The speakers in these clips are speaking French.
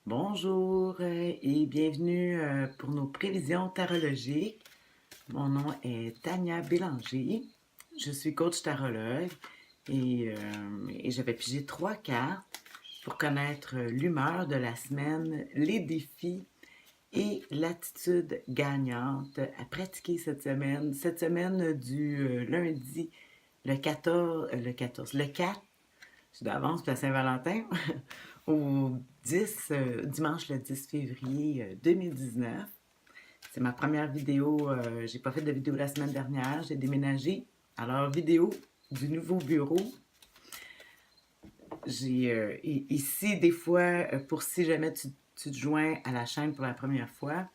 Bonjour et bienvenue pour nos prévisions tarologiques. Mon nom est Tania Bélanger. Je suis coach tarologue et j'avais pigé 3 cartes pour connaître l'humeur de la semaine, les défis et l'attitude gagnante à pratiquer cette semaine. Cette semaine du lundi, le 4, c'est d'avance pour la Saint-Valentin, au dimanche le 10 février 2019. C'est ma première vidéo. J'ai pas fait de vidéo la semaine dernière. J'ai déménagé. Alors, vidéo du nouveau bureau. J'ai ici, des fois, pour si jamais tu te joins à la chaîne pour la première fois,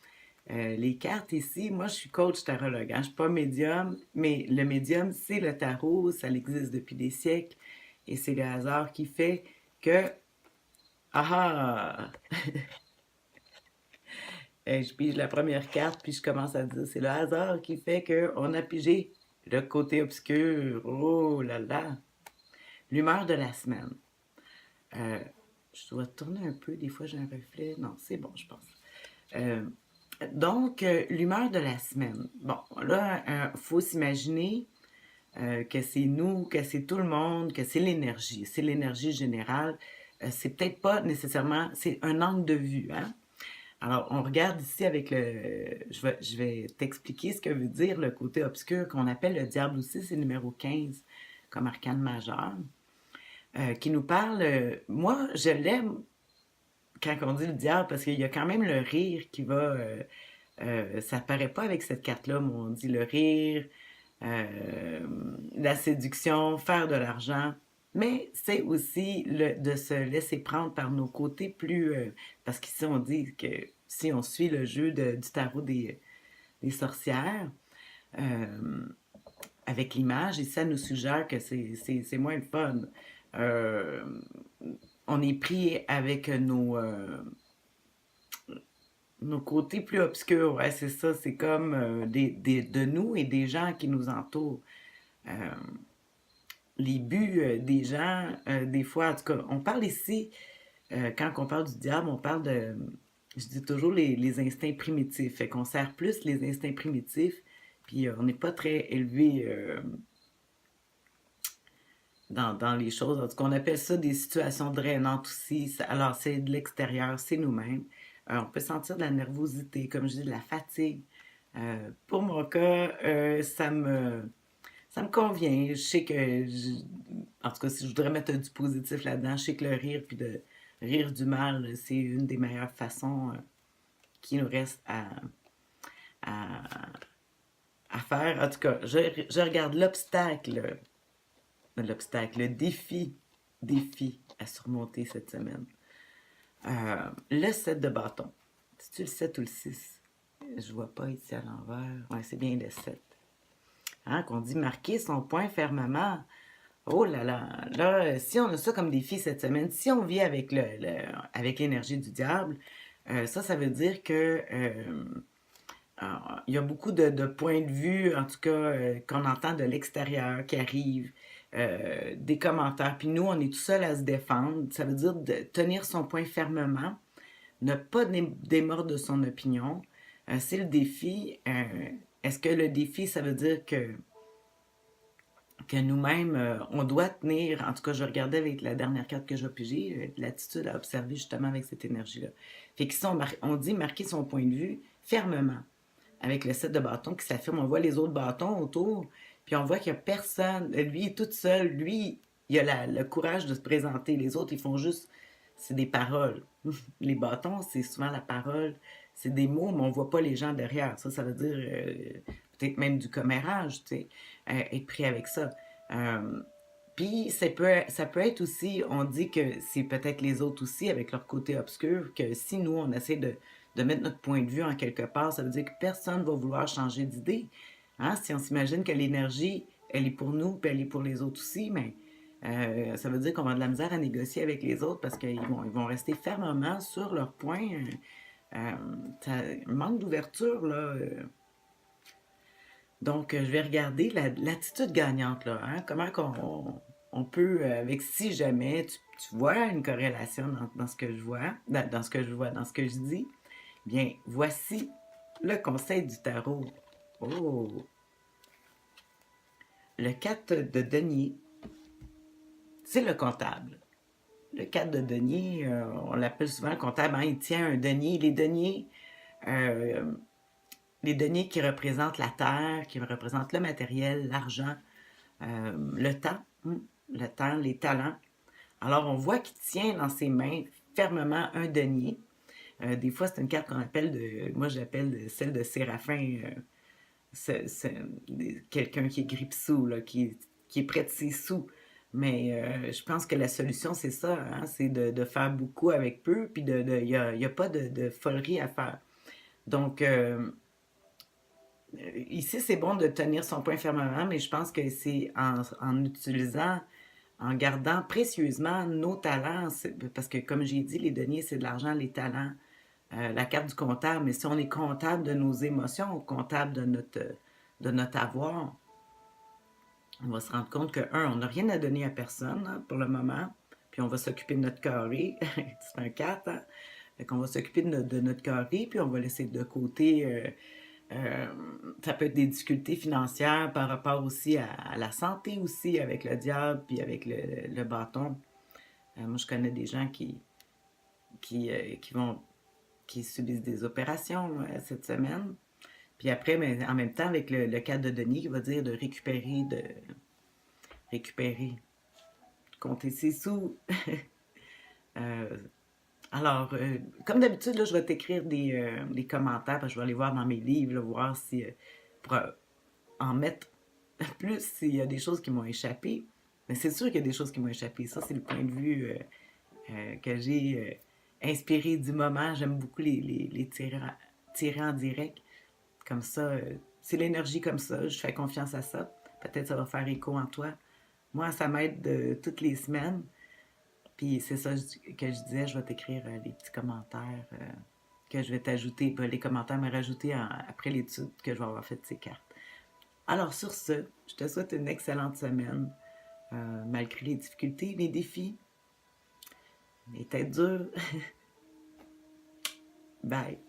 les cartes ici, moi je suis coach tarologue. Hein? Je suis pas médium, mais le médium, c'est le tarot. Ça existe depuis des siècles. Et c'est le hasard qui fait que ah! Je pige la première carte, puis je commence à dire, c'est le hasard qui fait qu'on a pigé le côté obscur. Oh là là! L'humeur de la semaine. Euh, je dois tourner un peu, des fois j'ai un reflet. Non, c'est bon, je pense. Euh, l'humeur de la semaine. Bon, là, faut s'imaginer que c'est nous, que c'est tout le monde, que c'est l'énergie. C'est l'énergie générale. C'est peut-être pas nécessairement, c'est un angle de vue, hein? Alors, on regarde ici avec le... Je vais t'expliquer ce que veut dire le côté obscur qu'on appelle le diable aussi, c'est le numéro 15 comme arcane majeur, qui nous parle... moi, je l'aime quand on dit le diable parce qu'il y a quand même le rire qui va... ça paraît pas avec cette carte-là, mais on dit le rire, euh, la séduction, faire de l'argent. Mais c'est aussi de se laisser prendre par nos côtés plus... parce qu'ici, on dit que si on suit le jeu du tarot des sorcières, euh, avec l'image, et ça nous suggère que c'est moins le fun. Euh, on est pris avec nos côtés plus obscurs. Ouais, c'est ça, c'est comme de nous et des gens qui nous entourent. Euh, les buts des gens, des fois, en tout cas, on parle ici, quand on parle du diable, on parle de, je dis toujours les instincts primitifs. Fait qu'on sert plus les instincts primitifs, puis on n'est pas très élevé dans les choses. En tout cas, on appelle ça des situations drainantes aussi. Alors, c'est de l'extérieur, c'est nous-mêmes. On peut sentir de la nervosité, comme je dis, de la fatigue. Pour mon cas, ça me convient. Je sais que, en tout cas, si je voudrais mettre du positif là-dedans, je sais que le rire, puis de rire du mal, c'est une des meilleures façons qui nous reste à, à faire. En tout cas, je regarde l'obstacle, le défi à surmonter cette semaine. Le 7 de bâton. C'est-tu le 7 ou le 6? Je vois pas ici à l'envers. Ouais, c'est bien le 7. Hein, qu'on dit marquer son point fermement. Oh là là, là, si on a ça comme défi cette semaine, si on vit avec avec l'énergie du diable, ça veut dire que il y a beaucoup de points de vue, en tout cas, qu'on entend de l'extérieur, qui arrivent, des commentaires. Puis nous, on est tout seul à se défendre. Ça veut dire de tenir son point fermement, ne pas démordre de son opinion. C'est le défi. Est-ce que le défi, ça veut dire que nous-mêmes, on doit tenir, en tout cas, je regardais avec la dernière carte que j'ai pigée, l'attitude à observer justement avec cette énergie-là. Fait qu'ici, on dit marquer son point de vue fermement, avec le set de bâtons qui s'affirme. On voit les autres bâtons autour, puis on voit qu'il n'y a personne. Lui est tout seul. Lui, il a le courage de se présenter. Les autres, ils font juste... C'est des paroles. Les bâtons, c'est souvent la parole. C'est des mots, mais on ne voit pas les gens derrière. Ça veut dire peut-être même du commérage, tu sais, être pris avec ça. Euh, Puis ça peut être aussi, on dit que c'est peut-être les autres aussi avec leur côté obscur, que si nous, on essaie de mettre notre point de vue en quelque part, ça veut dire que personne ne va vouloir changer d'idée. Hein? Si on s'imagine que l'énergie, elle est pour nous, puis elle est pour les autres aussi, mais ça veut dire qu'on va avoir de la misère à négocier avec les autres parce qu'ils vont rester fermement sur leur point. Manque d'ouverture, là. Donc, je vais regarder l'attitude gagnante, là. Hein? Comment qu'on on peut, avec si jamais tu vois une corrélation dans ce que je vois, dans ce que je vois, dans ce que je dis, bien, voici le conseil du tarot. Oh! Le 4 de denier, c'est le comptable. Le 4 de denier, on l'appelle souvent le comptable, hein, il tient un denier. Euh, les deniers qui représentent la terre, qui représentent le matériel, l'argent, le temps, le temps, les talents. Alors, on voit qu'il tient dans ses mains fermement un denier. Des fois, c'est une carte qu'on appelle moi j'appelle celle de Séraphin. C'est quelqu'un qui est grippe-sous, là, qui est près de ses sous. Mais je pense que la solution, c'est ça, hein, c'est de faire beaucoup avec peu, puis il n'y a pas de folerie à faire. Donc, ici, c'est bon de tenir son point fermement, mais je pense que c'est en utilisant, en gardant précieusement nos talents, parce que comme j'ai dit, les deniers, c'est de l'argent, les talents, la carte du comptable, mais si on est comptable de nos émotions, comptable de notre avoir, on va se rendre compte que, on n'a rien à donner à personne, hein, pour le moment, puis on va s'occuper de notre carré, c'est un 4, hein? Fait qu'on va s'occuper de notre carré, puis on va laisser de côté, euh, ça peut être des difficultés financières par rapport aussi à la santé aussi, avec le diable, puis avec le bâton. Moi, je connais des gens qui vont qui subissent des opérations cette semaine. Puis après, mais en même temps, avec le cas de Denis qui va dire de récupérer, compter ses sous. Euh, alors, comme d'habitude, là, je vais t'écrire des commentaires, parce que je vais aller voir dans mes livres, là, voir si pour en mettre plus s'il y a des choses qui m'ont échappé. Mais c'est sûr qu'il y a des choses qui m'ont échappé. Ça, c'est le point de vue que j'ai inspiré du moment. J'aime beaucoup les tirer en direct. Comme ça, c'est l'énergie comme ça. Je fais confiance à ça. Peut-être ça va faire écho en toi. Moi, ça m'aide toutes les semaines. Puis c'est ça que je disais, je vais t'écrire les petits commentaires que je vais t'ajouter. Les commentaires me rajouter après l'étude que je vais avoir faite de ces cartes. Alors sur ce, je te souhaite une excellente semaine, malgré les difficultés, les défis, les têtes dures. Bye.